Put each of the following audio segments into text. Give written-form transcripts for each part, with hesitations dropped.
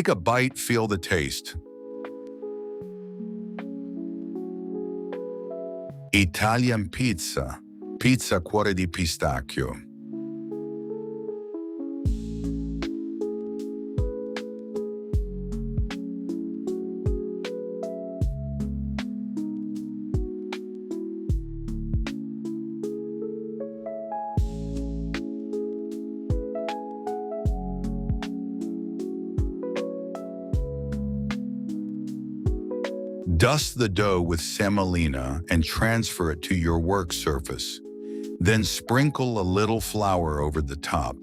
Take a bite, feel the taste. Italian pizza, pizza Cuore di Pistacchio. Dust the dough with semolina and transfer it to your work surface. Then sprinkle a little flour over the top.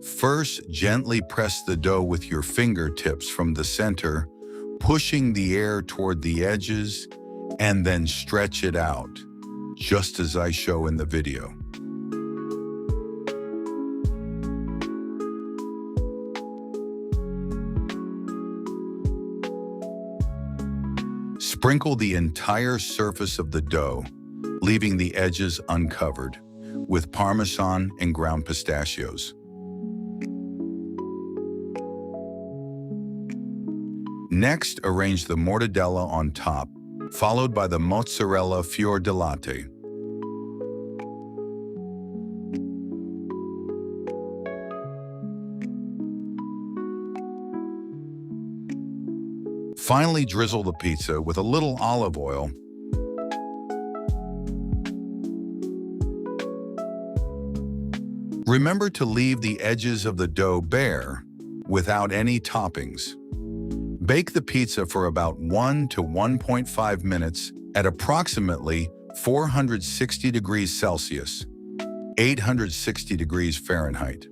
First, gently press the dough with your fingertips from the center, pushing the air toward the edges, and then stretch it out, just as I show in the video. Sprinkle the entire surface of the dough, leaving the edges uncovered, with Parmesan and ground pistachios. Next, arrange the Mortadella on top, followed by the Mozzarella fior di latte. Finally, drizzle the pizza with a little olive oil. Remember to leave the edges of the dough bare, without any toppings. Bake the pizza for about 1 to 1.5 minutes at approximately 460 degrees Celsius, 860 degrees Fahrenheit.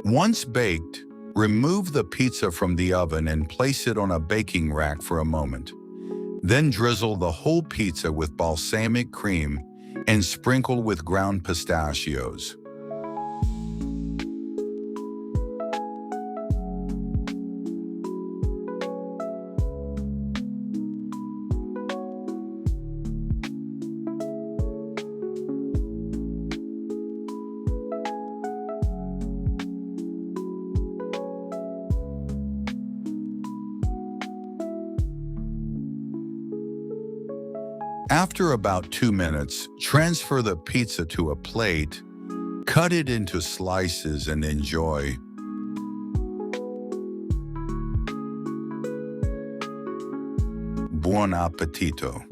Once baked, remove the pizza from the oven and place it on a baking rack for a moment. Then drizzle the whole pizza with balsamic cream and sprinkle with ground pistachios. After about 2 minutes, transfer the pizza to a plate, cut it into slices and enjoy. Buon appetito!